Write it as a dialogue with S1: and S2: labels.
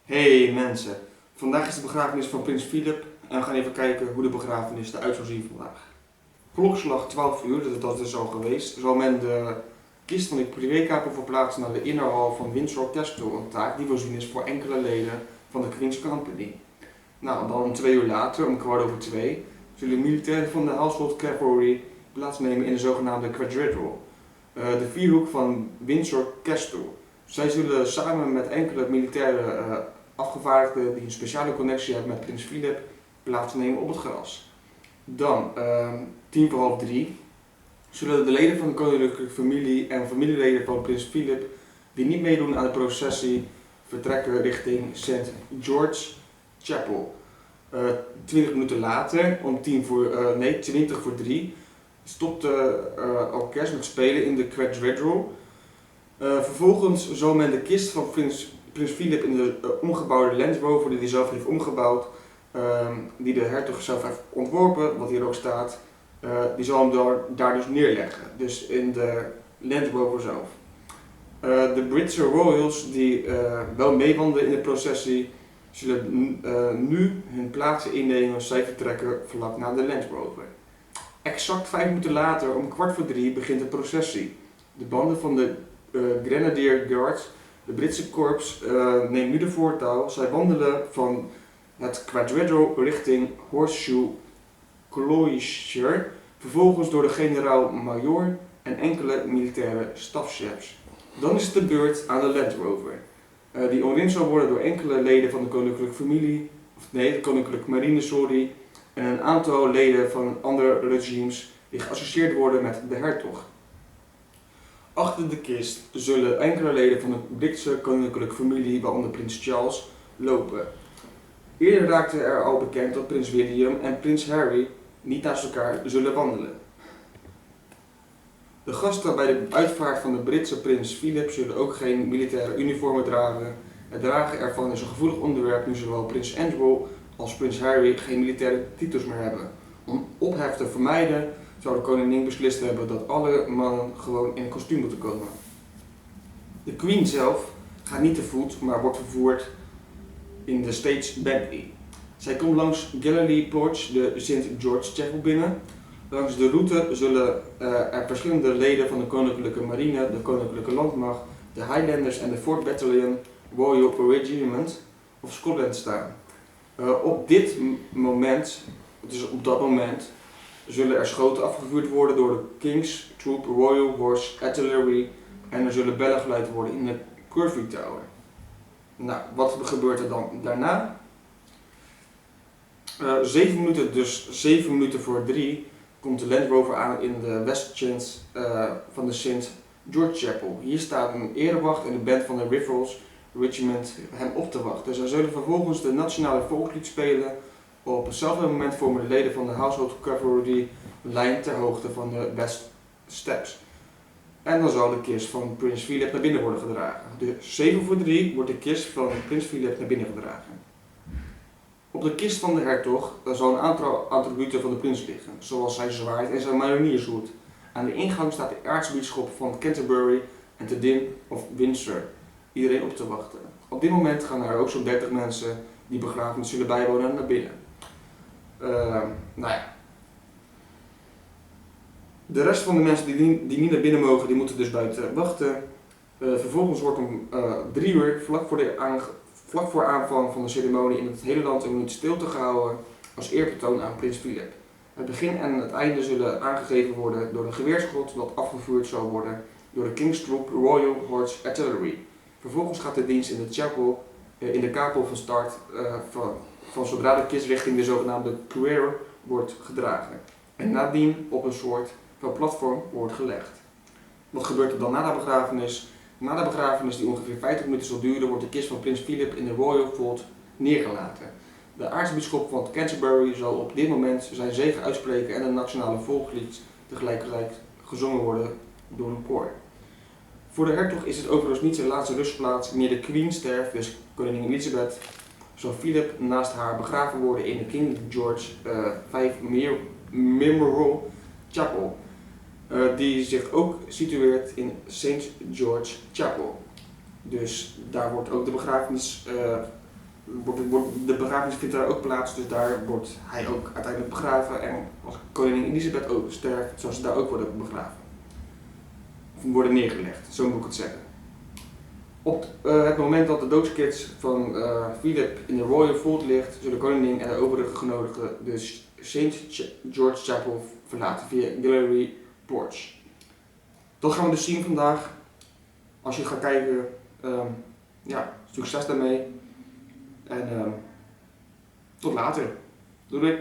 S1: Hey mensen, vandaag is de begrafenis van prins Philip en we gaan even kijken hoe de begrafenis eruit zal zien vandaag. Klokslag 12 uur, dat is al geweest, zal men de kist van de privékapel verplaatsen naar de innerhal van Windsor Castle, een taak die voorzien is voor enkele leden van de Queen's Company. Nou, dan 2 uur later, om 2:15, zullen militairen van de Household Cavalry plaatsnemen in de zogenaamde Quadrilateral, de vierhoek van Windsor Castle. Zij zullen samen met enkele militaire afgevaardigden die een speciale connectie hebben met prins Philip plaatsnemen op het gras. Dan, 2:45, zullen de leden van de koninklijke familie en familieleden van prins Philip die niet meedoen aan de processie vertrekken richting St. George Chapel. 20 minuten later, om 3:20, stopt de orkest met spelen in de Quadrilateral. Vervolgens zal men de kist van prins Philip in de omgebouwde Land Rover die hij zelf heeft omgebouwd, die de hertog zelf heeft ontworpen, wat hier ook staat, die zal hem daar dus neerleggen, dus in de Land Rover zelf. De Britse royals die wel meewandelen in de processie, zullen nu hun plaatsen innemen. Zij vertrekken vlak na de Land Rover. Exact 5 minuten later, om 2:15, begint de processie. De banden van de Grenadier Guards, de Britse korps, neemt nu de voortouw. Zij wandelen van het Quadrilateral richting Horseshoe Cloister, vervolgens door de generaal-majoor en enkele militaire stafchefs. Dan is het de beurt aan de Land Rover, die omringd zal worden door enkele leden van de koninklijke familie, de koninklijke marine, en een aantal leden van andere regimes die geassocieerd worden met de hertog. Achter de kist zullen enkele leden van de Britse koninklijke familie, waaronder prins Charles, lopen. Eerder raakte er al bekend dat prins William en prins Harry niet naast elkaar zullen wandelen. De gasten bij de uitvaart van de Britse prins Philip zullen ook geen militaire uniformen dragen. Het dragen ervan is een gevoelig onderwerp nu zowel prins Andrew als prins Harry geen militaire titels meer hebben. Om ophef te vermijden zou de koningin beslist hebben dat alle mannen gewoon in een kostuum moeten komen. De Queen zelf gaat niet te voet, maar wordt vervoerd in de State Bentley. Zij komt langs Galilee Porch de St. George Chapel binnen. Langs de route zullen er verschillende leden van de Koninklijke Marine, de Koninklijke Landmacht, de Highlanders en de 4th Battalion Royal Regiment of Scotland staan. Op dat moment zullen er schoten afgevuurd worden door de King's Troop Royal Horse Artillery en er zullen bellen geluid worden in de Curfew Tower. Nou, wat gebeurt er dan daarna? 7 minuten, dus 7 minuten voor 3, komt de Land Rover aan in de West Chant van de St. George Chapel. Hier staat een erewacht en de band van de Rifles Regiment hem op te wachten. Zij zullen vervolgens de nationale volkslied spelen. Op hetzelfde moment vormen de leden van de Household Cavalry lijn ter hoogte van de West Steps. En dan zal de kist van prins Philip naar binnen worden gedragen. Dus 7:03 wordt de kist van prins Philip naar binnen gedragen. Op de kist van de hertog zal een aantal attributen van de prins liggen, zoals zijn zwaard en zijn majoniershoed. Aan de ingang staat de aartsbisschop van Canterbury en te Din of Windsor iedereen op te wachten. Op dit moment gaan er ook zo'n 30 mensen die begrafenis zullen bijwonen naar binnen. Nou ja. De rest van de mensen die niet naar binnen mogen, die moeten dus buiten wachten. Vervolgens wordt om 3 uur, vlak voor aanvang van de ceremonie, in het hele land een minuut stilte gehouden als eerbetoon aan prins Philip. Het begin en het einde zullen aangegeven worden door een geweerschot dat afgevuurd zal worden door de King's Troop Royal Horse Artillery. Vervolgens gaat de dienst in de chapel, in de kapel van start van zodra de kist richting de zogenaamde choir wordt gedragen. En nadien op een soort van platform wordt gelegd. Wat gebeurt er dan na de begrafenis? Na de begrafenis, die ongeveer 50 minuten zal duren, wordt de kist van prins Philip in de Royal Vault neergelaten. De aartsbisschop van Canterbury zal op dit moment zijn zegen uitspreken en een nationale volkslied tegelijkertijd gezongen worden door een koor. Voor de hertog is het overigens niet zijn laatste rustplaats. Wanneer de Queen sterft, dus koningin Elizabeth, zal Philip naast haar begraven worden in de King George V Memorial Chapel, die zich ook situeert in St. George Chapel. Dus daar wordt ook de begrafenis De begrafenis vindt daar ook plaats, dus daar wordt hij ook uiteindelijk begraven. En als koningin Elisabeth ook sterft, zal ze daar ook worden begraven. Of worden neergelegd, zo moet ik het zeggen. Op het moment dat de doodskist van Philip in de Royal Vault ligt, zullen de koningin en de overige genodigden de St. George Chapel verlaten via Gallery Porch. Dat gaan we dus zien vandaag. Als je gaat kijken, succes daarmee. En tot later. Doei doei.